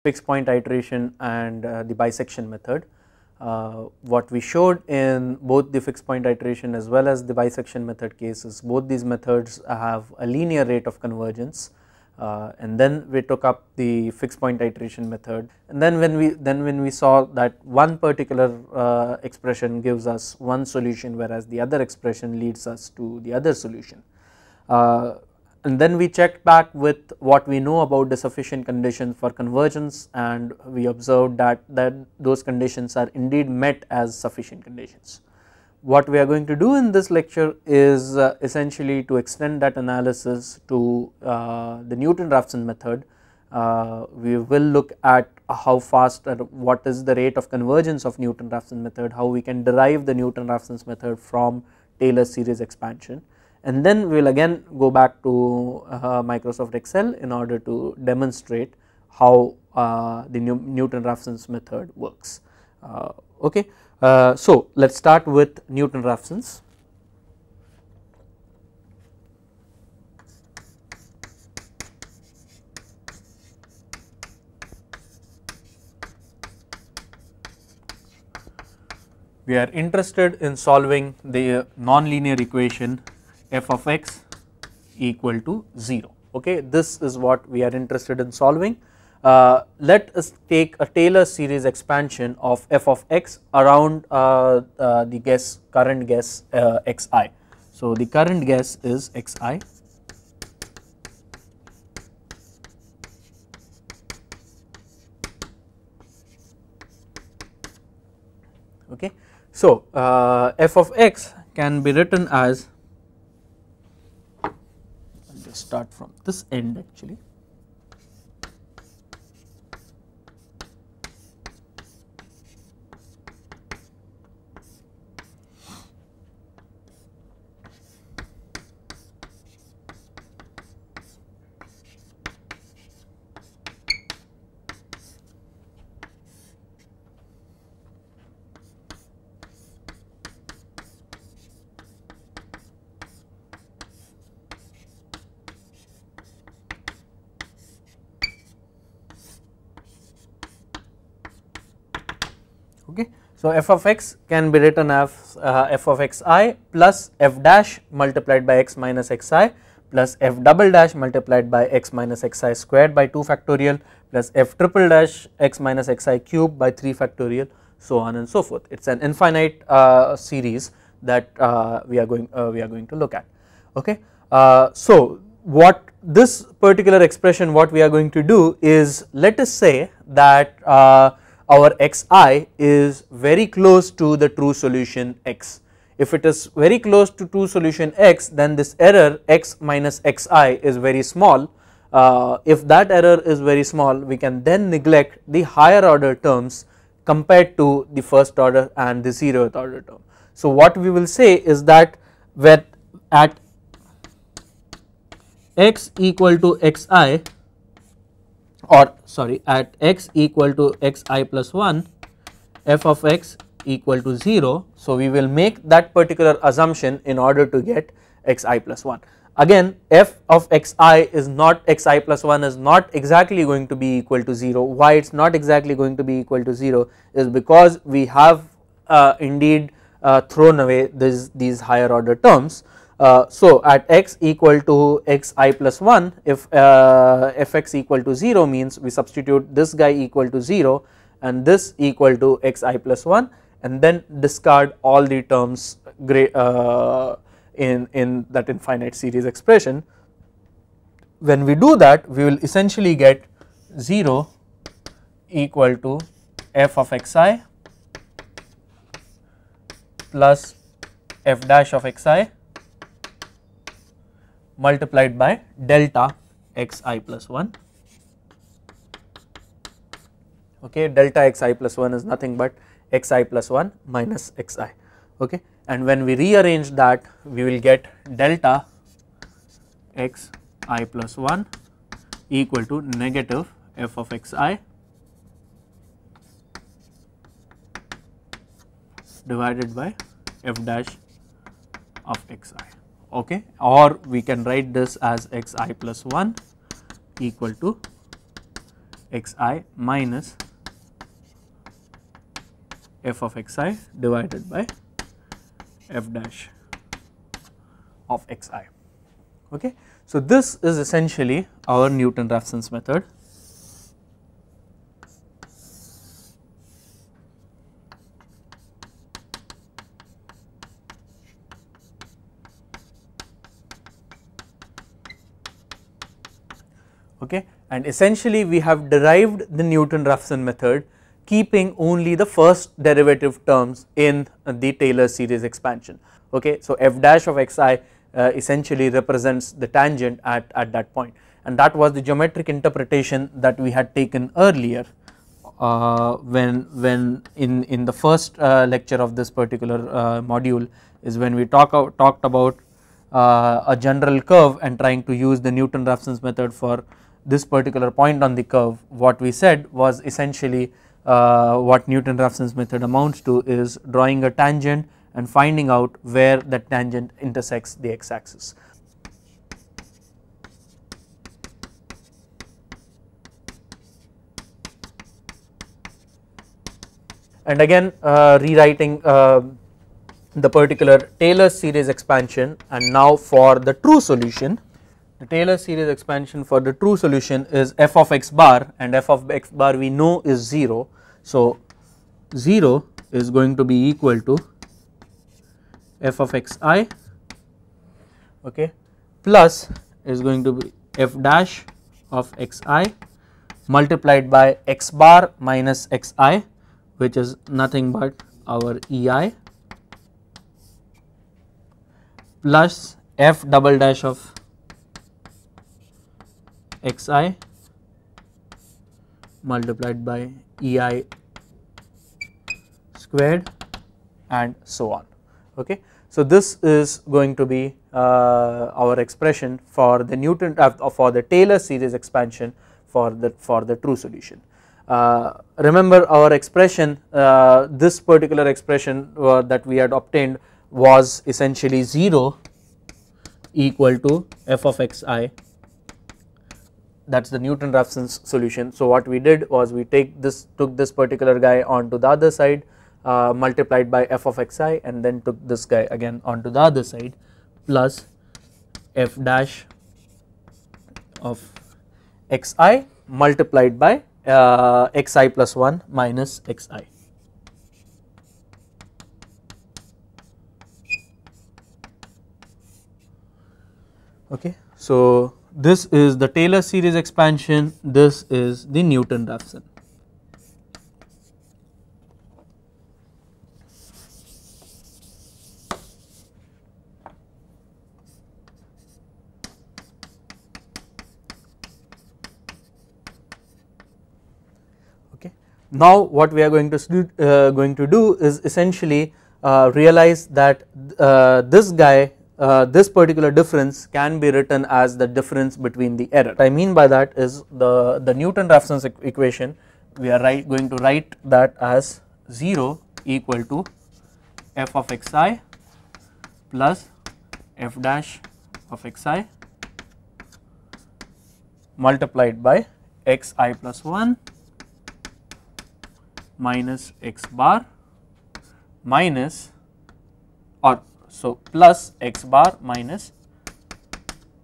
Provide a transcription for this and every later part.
fixed point iteration and the bisection method. What we showed in both the fixed point iteration as well as the bisection method cases, both these methods have a linear rate of convergence, and then we took up the fixed point iteration method, and then when we saw that one particular expression gives us one solution whereas the other expression leads us to the other solution. And then we checked back with what we know about the sufficient conditions for convergence, and we observed that those conditions are indeed met as sufficient conditions. What we are going to do in this lecture is essentially to extend that analysis to the Newton-Raphson method. We will look at how fast or what is the rate of convergence of Newton-Raphson method, how we can derive the Newton-Raphson's method from Taylor's series expansion, and then we will again go back to Microsoft Excel in order to demonstrate how the Newton-Raphson's method works. Okay. So let us start with Newton-Raphson's. We are interested in solving the nonlinear equation f of x equal to 0. Okay, this is what we are interested in solving. Let us take a Taylor series expansion of f of x around the current guess xi. So the current guess is xi. Okay. So f of x can be written as, I'll just start from this end actually. Okay. So f of x can be written as f of xi plus f dash multiplied by x minus xi plus f double dash multiplied by x minus xi squared by 2 factorial plus f triple dash x minus xi cube by 3 factorial, so on and so forth. It is an infinite series that we are going to look at. Okay. So what this particular expression, what we are going to do is, let us say that our xi is very close to the true solution x. If it is very close to true solution x, then this error x minus xi is very small. If that error is very small, we can then neglect the higher order terms compared to the first order and the 0th order term. So what we will say is that at x equal to xi, or sorry, at x equal to xi plus 1, f of x equal to 0. So we will make that particular assumption in order to get xi plus 1. Again, f of xi is not, xi plus 1 is not exactly going to be equal to 0. Why it is not exactly going to be equal to 0 is because we have indeed thrown away these higher order terms. So at x equal to xi plus 1, if fx equal to 0 means we substitute this guy equal to 0 and this equal to xi plus 1, and then discard all the terms in that infinite series expression. When we do that, we will essentially get 0 equal to f of xi plus f dash of xi multiplied by delta xi plus 1. Okay, delta xi plus 1 is nothing but xi plus 1 minus xi. Okay, and when we rearrange that, we will get delta xi plus 1 equal to negative f of xi divided by f dash of xi. Okay, or we can write this as xi plus 1 equal to xi minus f of xi divided by f dash of xi. Okay. So, this is essentially our Newton-Raphson's method. Okay. And essentially we have derived the Newton-Raphson method keeping only the first derivative terms in the Taylor series expansion. Okay. So, f dash of xi essentially represents the tangent at that point, and that was the geometric interpretation that we had taken earlier when in the first lecture of this particular module is when we talked about a general curve and trying to use the Newton-Raphson's method for this particular point on the curve. What we said was essentially what Newton-Raphson's method amounts to is drawing a tangent and finding out where that tangent intersects the x axis. And again rewriting the particular Taylor series expansion, and now for the true solution, the Taylor series expansion for the true solution is f of x bar, and f of x bar we know is 0. So, 0 is going to be equal to f of xi, okay, plus is going to be f dash of xi multiplied by x bar minus xi, which is nothing but our ei, plus f double dash of xi multiplied by ei squared and so on. Okay. So, this is going to be our expression for the Newton for the Taylor series expansion for the true solution. Remember our expression, this particular expression that we had obtained was essentially 0 equal to f of xi, that is the Newton-Raphson's solution. So, what we did was we took this particular guy onto the other side, multiplied by f of xi, and then took this guy again onto the other side, plus f dash of xi multiplied by xi plus 1 minus xi. Okay. So, this is the Taylor series expansion, this is the Newton-Raphson. Okay. Now, what we are going to do is essentially realize that this guy, this particular difference can be written as the difference between the error. What I mean by that is the Newton-Raphson's equation, we are going to write that as 0 equal to f of xi plus f dash of xi multiplied by xi plus 1 minus x bar minus, or so plus x bar minus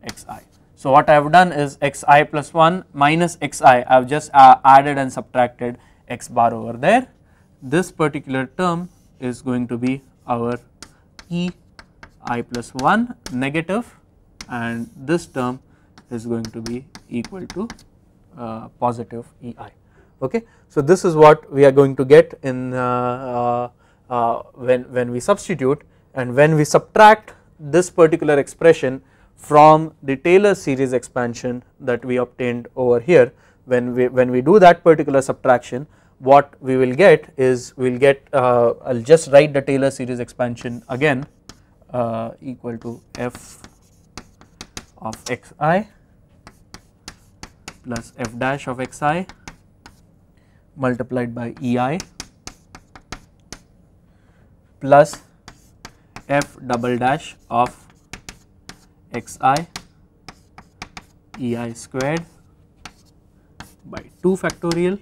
xi. So, what I have done is xi plus 1 minus xi, I have just added and subtracted x bar over there. This particular term is going to be our e I plus 1 negative, and this term is going to be equal to positive ei. Okay. So, this is what we are going to get in when we substitute, and when we subtract this particular expression from the Taylor series expansion that we obtained over here, when we do that particular subtraction, what we will get is we will get, I will just write the Taylor series expansion again, equal to f of xi plus f dash of xi multiplied by ei plus f double dash of xi ei squared by 2 factorial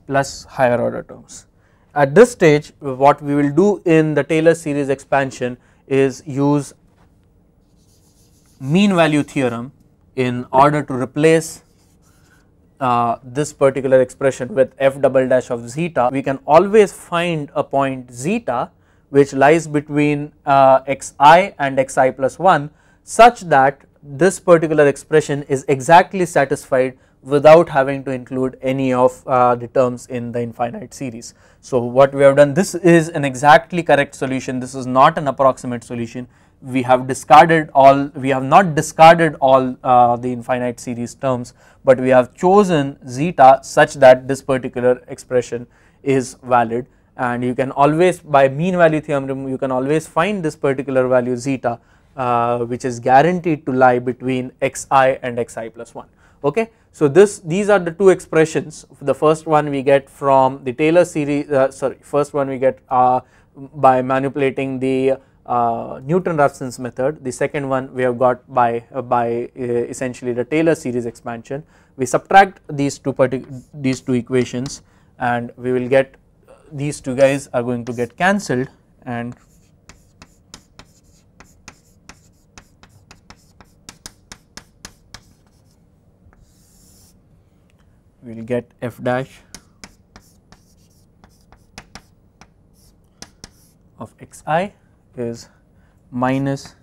plus higher order terms. At this stage what we will do in the Taylor series expansion is use mean value theorem in order to replace this particular expression with f double dash of zeta. We can always find a point zeta which lies between xi and xi plus 1 such that this particular expression is exactly satisfied without having to include any of the terms in the infinite series. So what we have done, this is an exactly correct solution, this is not an approximate solution. We have discarded all, we have not discarded all the infinite series terms, but we have chosen zeta such that this particular expression is valid, and you can always, by mean value theorem, you can always find this particular value zeta which is guaranteed to lie between xi and xi plus 1. Okay. So these are the two expressions. The first one we get from the Taylor series, first one we get by manipulating the Newton-Raphson's method. The second one we have got by essentially the Taylor series expansion. We subtract these two equations and we will get, these two guys are going to get cancelled, and we will get f dash of xi is minus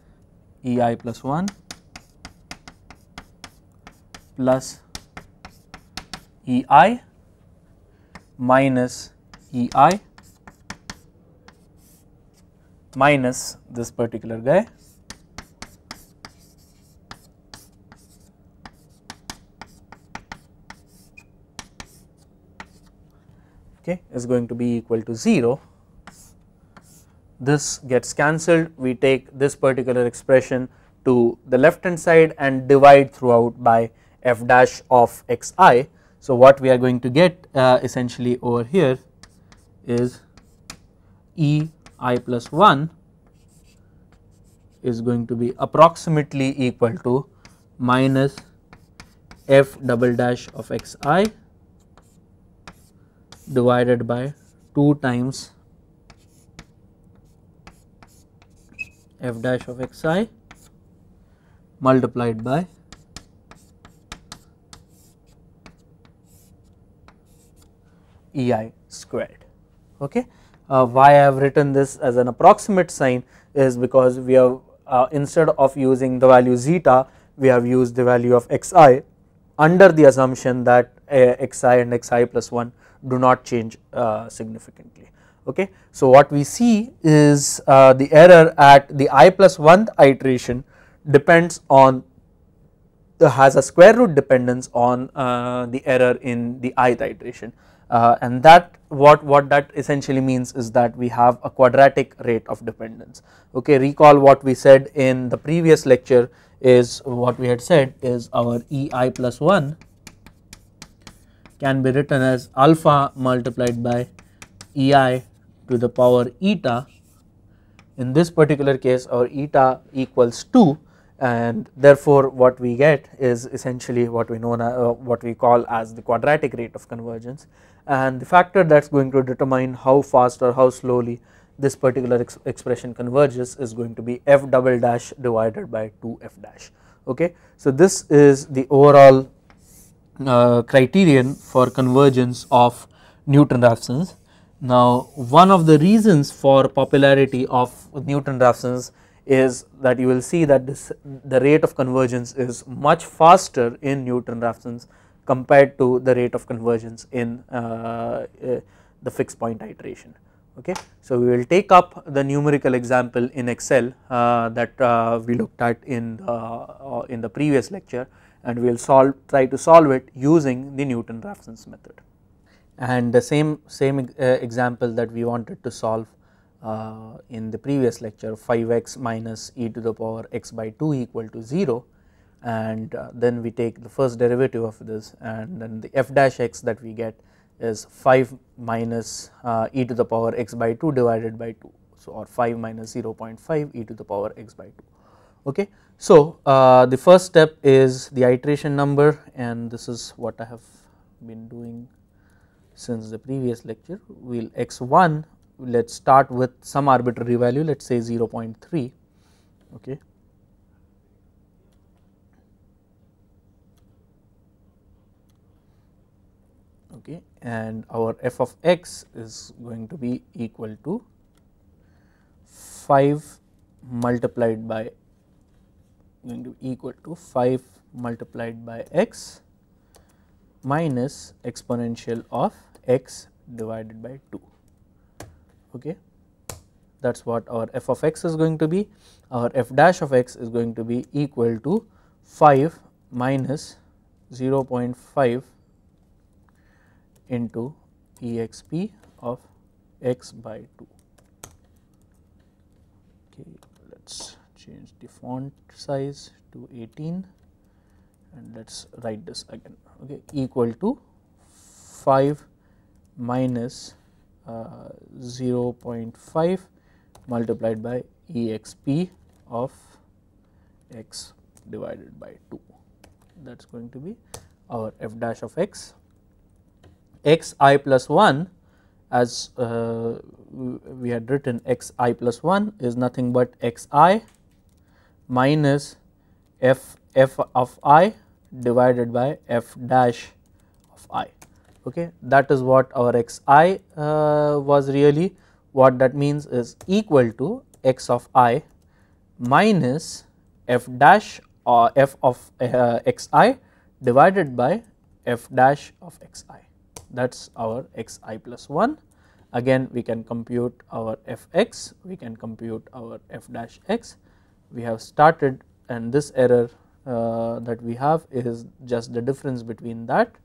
ei plus 1 plus ei minus ei minus this particular guy is going to be equal to 0. This gets cancelled, we take this particular expression to the left hand side and divide throughout by f dash of xi. So what we are going to get essentially over here is ei plus 1 is going to be approximately equal to minus f double dash of xi divided by 2 times f dash of xi multiplied by ei squared. Okay. Why I have written this as an approximate sign is because we have instead of using the value zeta, we have used the value of xi under the assumption that xi and xi plus 1 do not change significantly. Okay. So what we see is the error at the I plus 1th iteration depends on, has a square root dependence on the error in the ith iteration, and that what that essentially means is that we have a quadratic rate of dependence. Okay. Recall what we said in the previous lecture is, what we had said is our ei plus 1 can be written as alpha multiplied by ei to the power eta. In this particular case our eta equals 2, and therefore what we get is essentially what we know what we call as the quadratic rate of convergence, and the factor that is going to determine how fast or how slowly this particular expression converges is going to be f double dash divided by 2 f dash. Okay. So this is the overall criterion for convergence of Newton-Raphson's. Now one of the reasons for popularity of Newton-Raphson's is that you will see that the rate of convergence is much faster in Newton-Raphson's compared to the rate of convergence in the fixed point iteration. Okay. So we will take up the numerical example in Excel that we looked at in the previous lecture, and we will try to solve it using the Newton-Raphson's method. And the same example that we wanted to solve in the previous lecture, 5x minus e to the power x by 2 equal to 0, and then we take the first derivative of this, and then the f dash x that we get is 5 minus e to the power x by 2 divided by 2, so or 5 minus 0.5 e to the power x by 2. Okay. So, the first step is the iteration number, and this is what I have been doing since the previous lecture. We will x1, let us start with some arbitrary value, let us say 0.3. Okay. Okay, and our f of x is going to be equal to 5 multiplied by x minus exponential of x divided by 2. Okay. That is what our f of x is going to be. Our f dash of x is going to be equal to 5 minus 0.5 into exp of x by 2. Okay, let us change the font size to 18 and let us write this again. Okay, equal to 5 minus 0.5 multiplied by exp of x divided by 2. That is going to be our f dash of x. X I plus 1, as we had written, x I plus 1 is nothing but x I minus f of I divided by f dash of I. Okay. That is what our x I was really. What that means is equal to x of I minus f dash or f of x I divided by f dash of x I. That is our x I plus 1. Again we can compute our f x, we can compute our f dash x. We have started, and this error that we have is just the difference between that.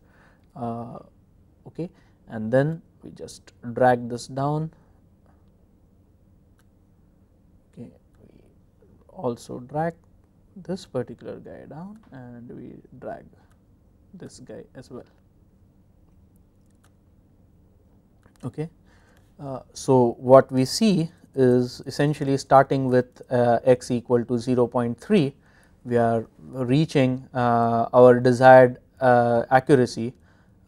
Okay, and then we just drag this down. Okay, we also drag this particular guy down and we drag this guy as well. Okay. So, what we see is essentially starting with x equal to 0.3, we are reaching our desired accuracy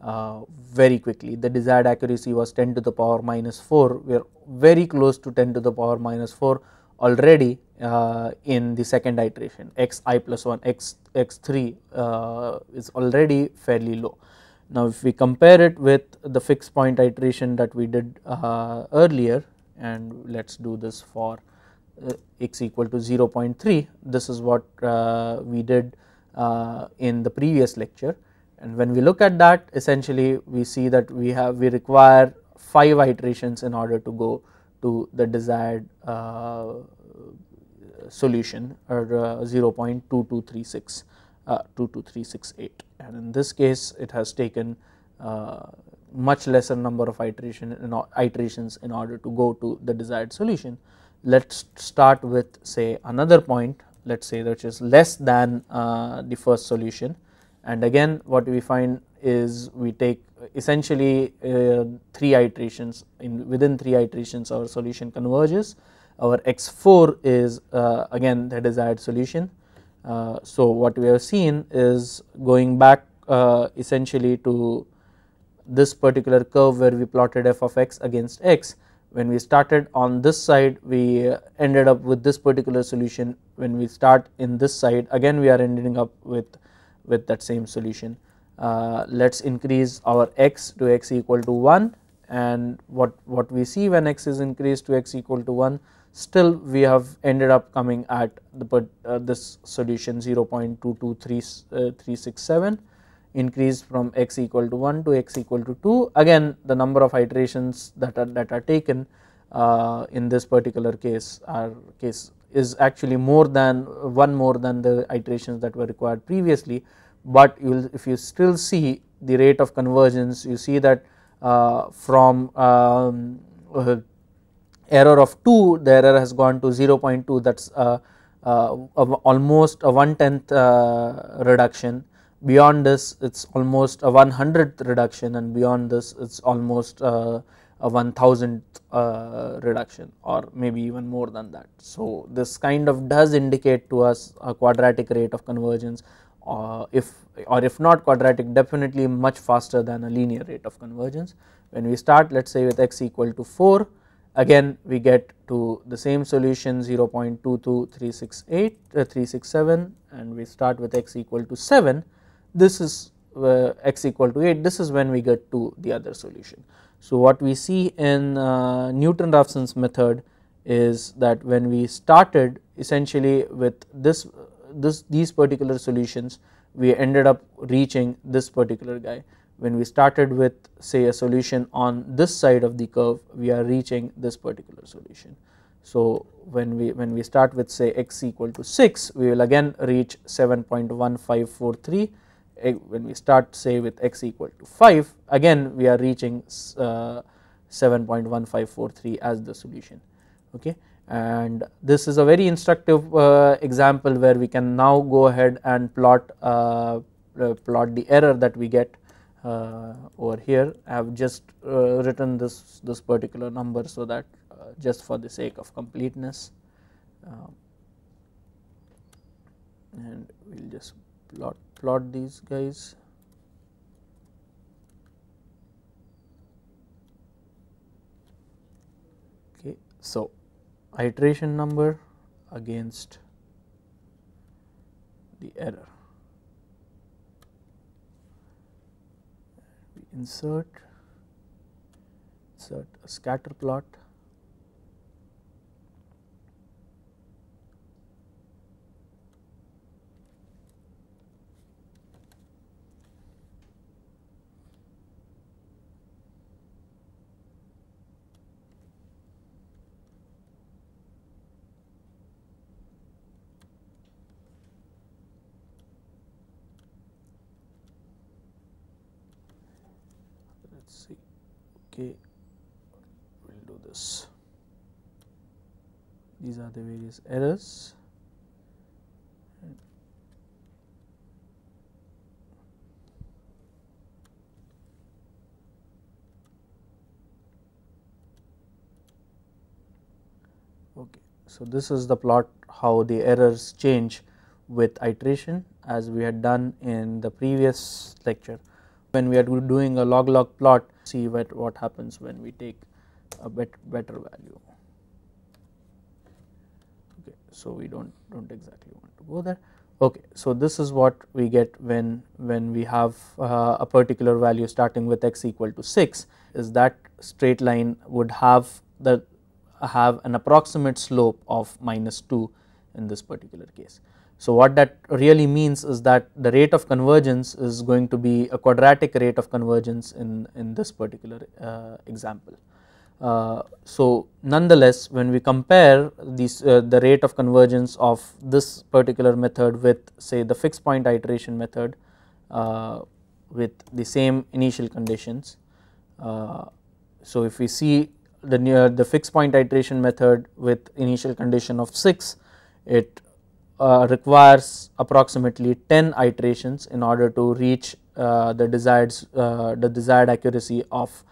very quickly. The desired accuracy was 10 to the power minus 4, we are very close to 10 to the power minus 4 already in the second iteration. X I plus 1, x3 is already fairly low. Now, if we compare it with the fixed point iteration that we did earlier, and let us do this for x equal to 0.3, this is what we did in the previous lecture. And when we look at that, essentially we see that we require 5 iterations in order to go to the desired solution, or 0.2236. 22368, and in this case it has taken much lesser number of iterations in order to go to the desired solution. Let us start with, say, another point, let us say, which is less than the first solution, and again what we find is we take essentially 3 iterations. Within 3 iterations our solution converges. Our x4 is again the desired solution. So, what we have seen is, going back essentially to this particular curve where we plotted f of x against x, when we started on this side we ended up with this particular solution. When we start in this side, again we are ending up with that same solution. Let us increase our x to x equal to 1, and what we see when x is increased to x equal to 1, still we have ended up coming at this solution 0.223367, increased from x equal to 1 to x equal to 2. Again the number of iterations that are taken in this particular case is actually more than the iterations that were required previously, but if you still see the rate of convergence, you see that from error of 2, the error has gone to 0.2, that is almost a 1/10th reduction. Beyond this it is almost a 1/100th reduction, and beyond this it is almost a 1,000th reduction, or maybe even more than that. So this kind of does indicate to us a quadratic rate of convergence, if not quadratic, definitely much faster than a linear rate of convergence. When we start, let us say, with x equal to 4, again we get to the same solution 0.22367, and we start with x equal to 7, this is x equal to 8, this is when we get to the other solution. So what we see in Newton-Raphson's method is that when we started essentially with these particular solutions, we ended up reaching this particular guy. When we started with, say, a solution on this side of the curve, we are reaching this particular solution. So when we start with, say, x equal to 6, we will again reach 7.1543. When we start, say, with x equal to 5, again we are reaching 7.1543 as the solution. Okay, and this is a very instructive example where we can now go ahead and plot the error that we get over here. I have just written this particular number so that just for the sake of completeness, and we will just plot these guys. Okay, so iteration number against the error. We insert a scatter plot. Okay, we will do this. These are the various errors. Okay, so this is the plot how the errors change with iteration, as we had done in the previous lecture. When we are doing a log-log plot, see what happens when we take a better value. Okay, so we don't exactly want to go there. Okay, so this is what we get when we have a particular value starting with x equal to 6, is that straight line would have an approximate slope of -2 in this particular case. So what that really means is that the rate of convergence is going to be a quadratic rate of convergence in this particular example. So nonetheless, when we compare the rate of convergence of this particular method with, say, the fixed point iteration method with the same initial conditions, so if we see the fixed point iteration method with initial condition of 6, it requires approximately 10 iterations in order to reach the desired accuracy of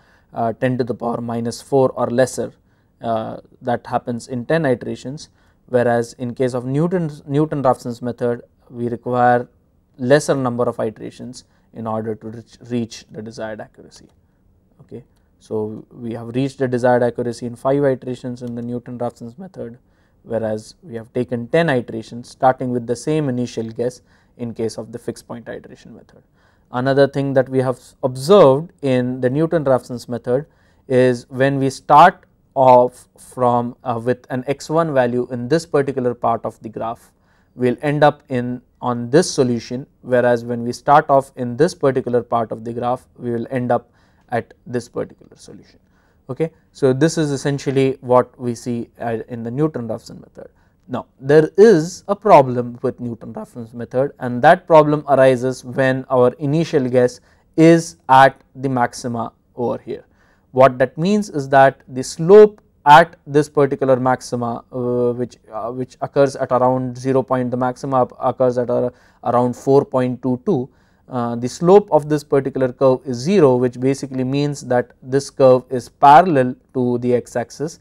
10 to the power -4 or lesser. That happens in 10 iterations, whereas in case of Newton-Raphson's method, we require lesser number of iterations in order to reach the desired accuracy. Okay, so we have reached the desired accuracy in 5 iterations in the Newton-Raphson's method, whereas we have taken 10 iterations starting with the same initial guess in case of the fixed point iteration method. Another thing that we have observed in the Newton-Raphson's method is when we start off from with an x1 value in this particular part of the graph, we will end up on this solution, whereas when we start off in this particular part of the graph, we will end up at this particular solution. Okay, so this is essentially what we see in the Newton-Raphson method. Now there is a problem with Newton-Raphson's method, and that problem arises when our initial guess is at the maxima over here. What that means is that the slope at this particular maxima which occurs at around 0 point, the maxima occurs at around 4.22, the slope of this particular curve is 0, which basically means that this curve is parallel to the x axis,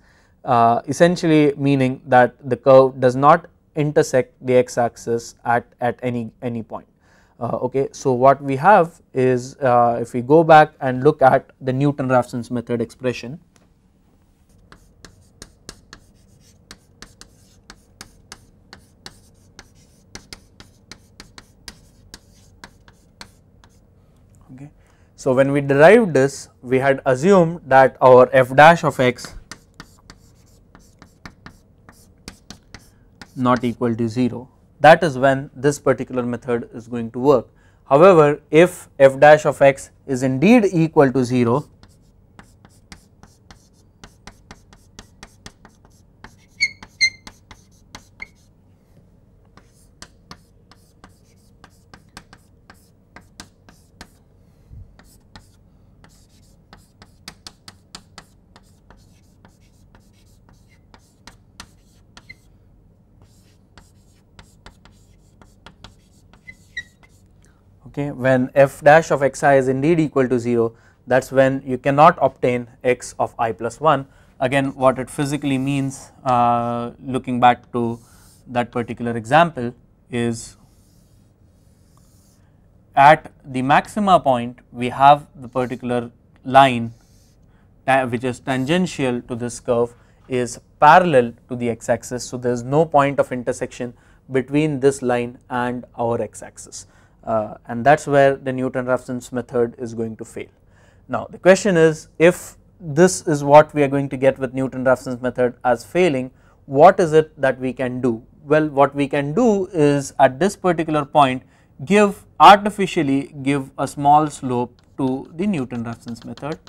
essentially meaning that the curve does not intersect the x axis at any point. Okay. So, what we have is if we go back and look at the Newton-Raphson's method expression, okay. So, when we derived this, we had assumed that our f dash of x not equal to 0, that is when this particular method is going to work. However, if f dash of x is indeed equal to 0, okay, when f dash of xi is indeed equal to 0, that is when you cannot obtain x of I plus 1. Again, what it physically means, looking back to that particular example, is at the maxima point we have the particular line which is tangential to this curve is parallel to the x axis. So, there is no point of intersection between this line and our x axis. And that is where the Newton-Raphson's method is going to fail. Now, the question is, if this is what we are going to get with Newton-Raphson's method as failing, what is it that we can do? Well, what we can do is at this particular point artificially give a small slope to the Newton-Raphson's method,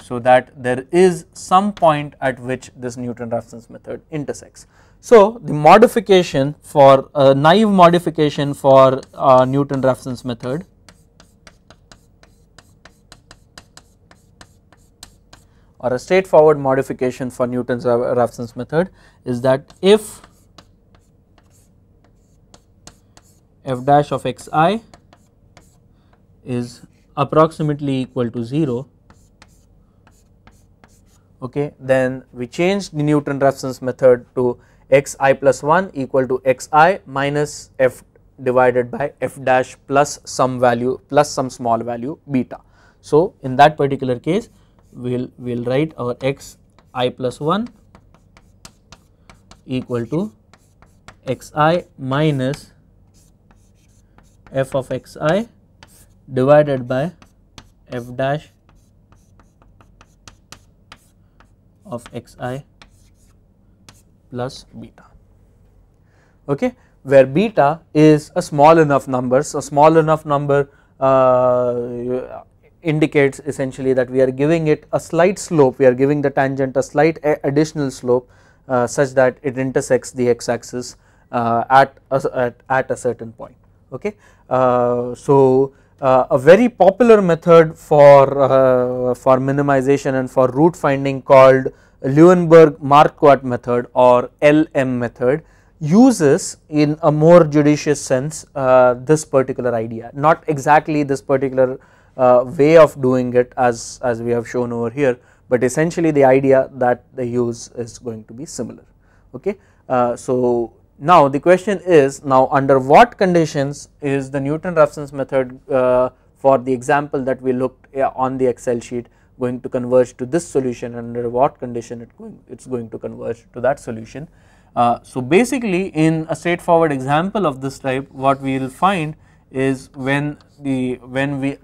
so that there is some point at which this Newton-Raphson's method intersects. So, the modification for a naive modification for Newton-Raphson's method or a straightforward modification for Newton-Raphson's method is that if f dash of xi is approximately equal to 0, okay, then we change the Newton-Raphson's method to xi plus 1 equal to xi minus f divided by f dash plus some value plus some small value beta. So, in that particular case we will write our xi plus 1 equal to xi minus f of xi divided by f dash of xi plus beta, okay, where beta is a small enough number. So, small enough number indicates essentially that we are giving it a slight slope, we are giving the tangent a slight additional slope such that it intersects the x axis at a certain point, okay. So, a very popular method for minimization and for root finding called Leeuwenberg-Marquardt method or LM method uses in a more judicious sense this particular idea, not exactly this particular way of doing it as we have shown over here, but essentially the idea that they use is going to be similar, okay. So, now the question is, now under what conditions is the Newton-Raphson's method for the example that we looked on the Excel sheet going to converge to this solution, and under what condition it is going to converge to that solution. So, basically in a straightforward example of this type, what we will find is when the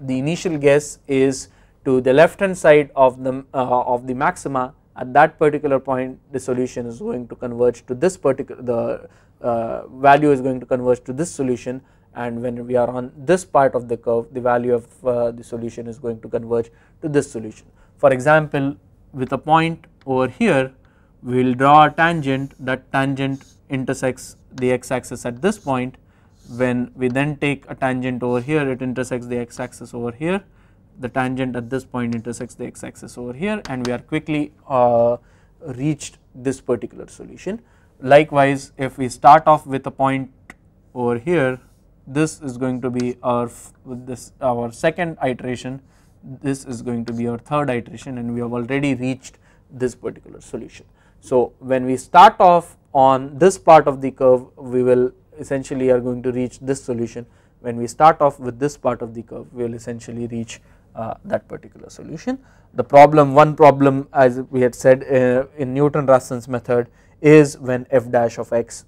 initial guess is to the left hand side of the maxima, at that particular point the solution is going to converge to this particular, value is going to converge to this solution, and when we are on this part of the curve, the value of the solution is going to converge to this solution. For example, with a point over here, we will draw a tangent, that tangent intersects the x axis at this point. When we then take a tangent over here, it intersects the x axis over here, the tangent at this point intersects the x axis over here, and we are quickly reached this particular solution. Likewise, if we start off with a point over here, this is going to be our second iteration, this is going to be our third iteration, and we have already reached this particular solution. So when we start off on this part of the curve, we will essentially are going to reach this solution. When we start off with this part of the curve, we will essentially reach that particular solution. The problem, one problem as we had said in Newton-Raphson's method, is when f dash of x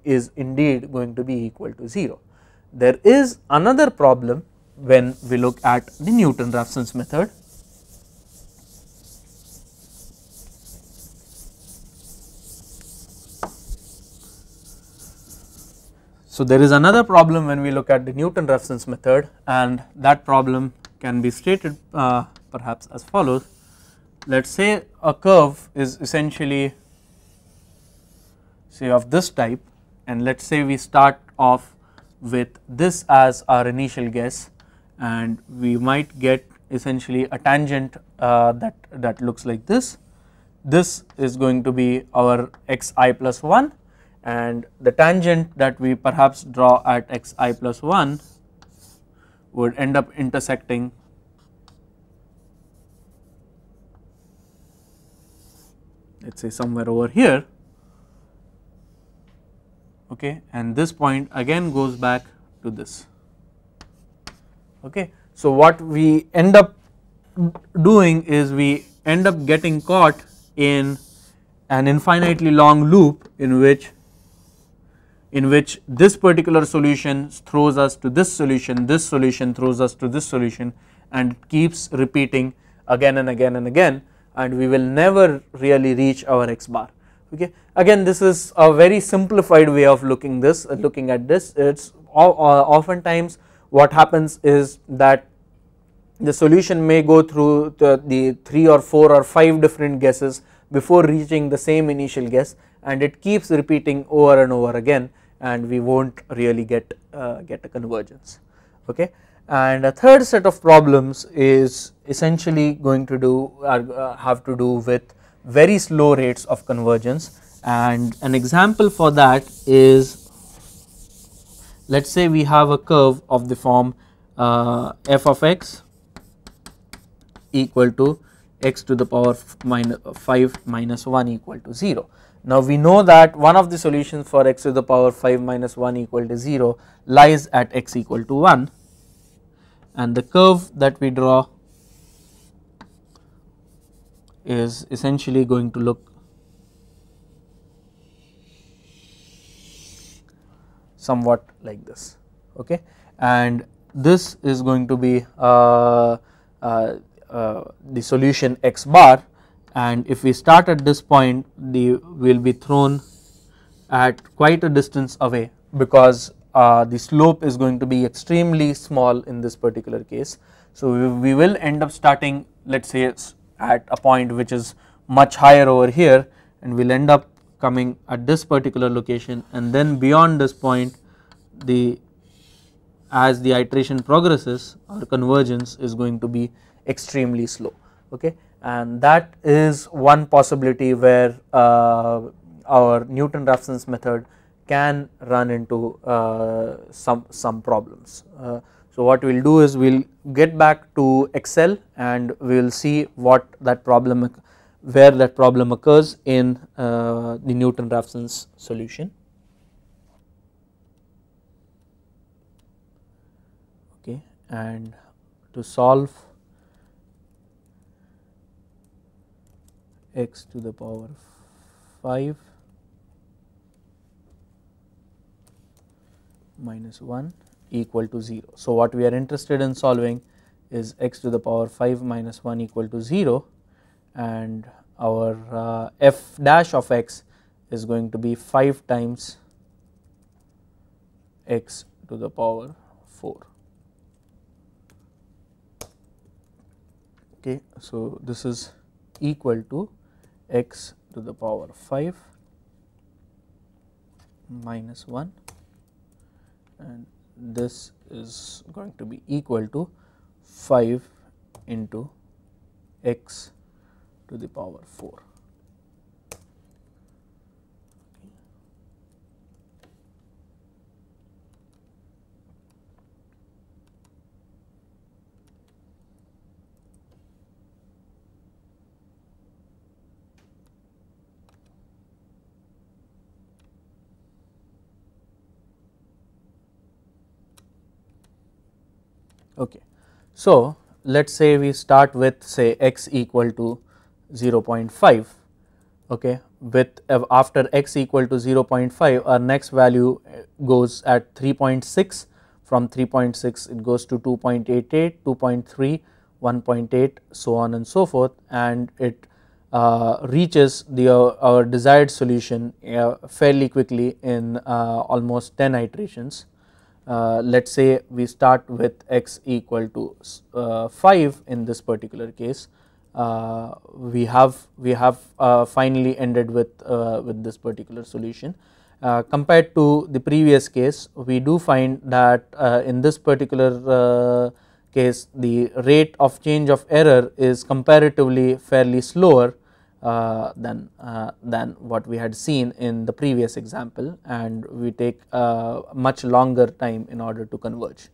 is indeed going to be equal to 0. There is another problem when we look at the Newton-Raphson's method. So there is another problem when we look at the Newton-Raphson's method, and that problem can be stated perhaps as follows. Let us say a curve is essentially say of this type, and let us say we start off with this as our initial guess, and we might get essentially a tangent that looks like this. This is going to be our xi plus 1, and the tangent that we perhaps draw at xi plus 1 would end up intersecting let us say somewhere over here, okay, and this point again goes back to this, okay. So what we end up doing is we end up getting caught in an infinitely long loop in which this particular solution throws us to this solution throws us to this solution, and it keeps repeating again and again and again, and we will never really reach our x bar, okay. Again, this is a very simplified way of looking at this. It's oftentimes what happens is that the solution may go through the 3 or 4 or 5 different guesses before reaching the same initial guess, and it keeps repeating over and over again, and we won't really get a convergence, okay. And a third set of problems is essentially going to have to do with very slow rates of convergence, and an example for that is, let us say we have a curve of the form f of x equal to x to the power 5 minus 1 equal to 0. Now we know that one of the solutions for x to the power 5 minus 1 equal to 0 lies at x equal to 1, and the curve that we draw is essentially going to look somewhat like this, okay, and this is going to be the solution x bar, and if we start at this point, we will be thrown at quite a distance away, because the slope is going to be extremely small in this particular case. So we will end up starting, let us say, at a point which is much higher over here, and we will end up coming at this particular location, and then beyond this point, as the iteration progresses, our convergence is going to be extremely slow, okay. And that is one possibility where our Newton-Raphson's method can run into some problems. So what we will do is we will get back to Excel, and we will see what that problem, where that problem occurs in the Newton-Raphson's solution. Okay, and to solve x to the power 5 minus 1 equal to 0. So what we are interested in solving is x to the power 5 minus 1 equal to 0, and our f dash of x is going to be 5 times x to the power 4. Okay, so this is equal to x to the power 5 minus 1, and this is going to be equal to 5 into x to the power 4. Okay. So, let us say we start with say x equal to 0.5, okay, with after x equal to 0.5 our next value goes at 3.6, from 3.6 it goes to 2.88, 2.3, 1.8, so on and so forth, and it reaches the our desired solution fairly quickly in almost 10 iterations. Let us say we start with x equal to 5 in this particular case. We have finally ended with this particular solution. Compared to the previous case, we do find that in this particular case the rate of change of error is comparatively fairly slower than what we had seen in the previous example, and we take much longer time in order to converge.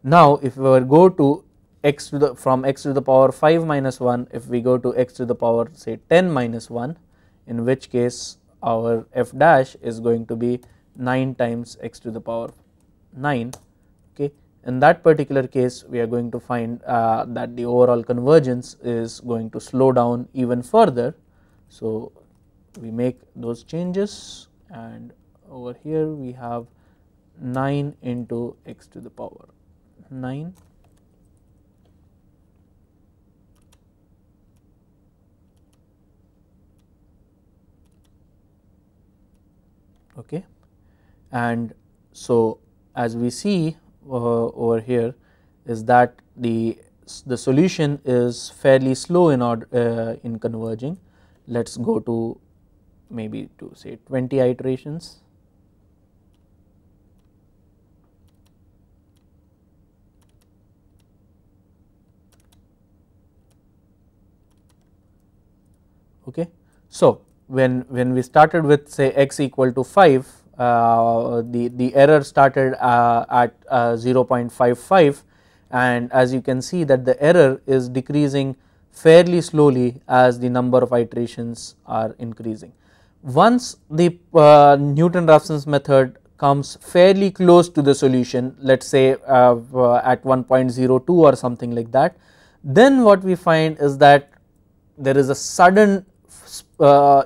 Now, if we were go to x to the from x to the power 5 minus 1, if we go to x to the power say 10 minus 1, in which case our f dash is going to be 9 times x to the power 9. Okay. In that particular case, we are going to find that the overall convergence is going to slow down even further. So, we make those changes, and over here we have 9 into x to the power 9. Okay. And so, as we see over here is that the solution is fairly slow in converging. Let us go to maybe to say 20 iterations. Okay. So, when we started with say x equal to 5, the error started at 0.55, and as you can see that the error is decreasing fairly slowly as the number of iterations are increasing. Once the Newton-Raphson's method comes fairly close to the solution, let us say at 1.02 or something like that, then what we find is that there is a sudden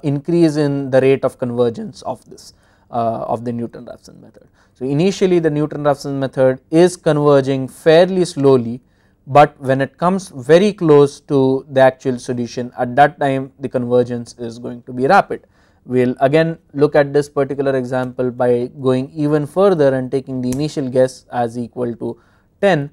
increase in the rate of convergence of this of the Newton-Raphson method. So, initially the Newton-Raphson method is converging fairly slowly, but when it comes very close to the actual solution, at that time the convergence is going to be rapid. We will again look at this particular example by going even further and taking the initial guess as equal to 10.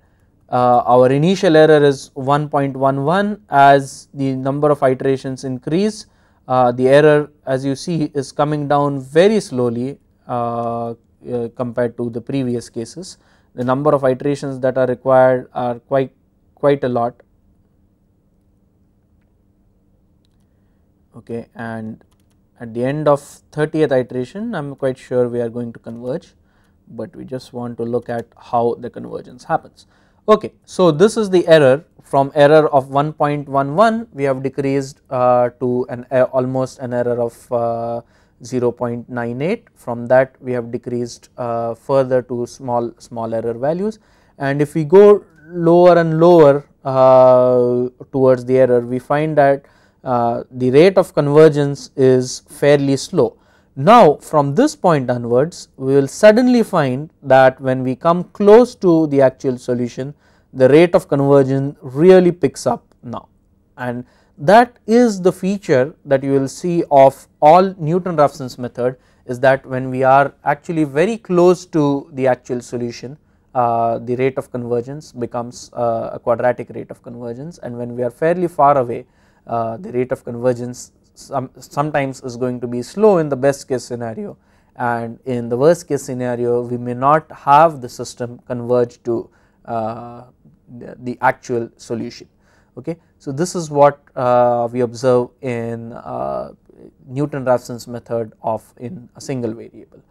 Our initial error is 1.11. As the number of iterations increase, the error, as you see, is coming down very slowly compared to the previous cases. The number of iterations that are required are quite a lot. Okay, and at the end of 30th iteration, I am quite sure we are going to converge, but we just want to look at how the convergence happens. Okay, so this is the error. From error of 1.11, we have decreased to almost an error of 0.98. From that, we have decreased further to small error values, and if we go lower and lower towards the error, we find that the rate of convergence is fairly slow. Now, from this point onwards, we will suddenly find that when we come close to the actual solution, the rate of convergence really picks up now, and that is the feature that you will see of all Newton-Raphson's method, is that when we are actually very close to the actual solution, the rate of convergence becomes a quadratic rate of convergence, and when we are fairly far away, the rate of convergence sometimes is going to be slow in the best case scenario, and in the worst case scenario we may not have the system converge to the actual solution. Okay. So, this is what we observe in Newton-Raphson's method of in a single variable.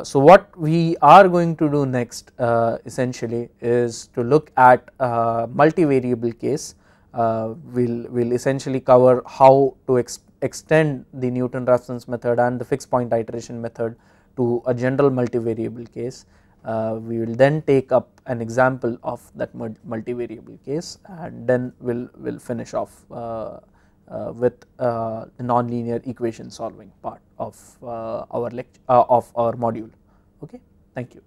So, what we are going to do next essentially is to look at multivariable case. We'll essentially cover how to extend the Newton-Raphson's method and the fixed point iteration method to a general multivariable case, We will then take up an example of that multivariable case, and then we will finish off with the nonlinear equation solving part of our lecture of our module. Okay, thank you.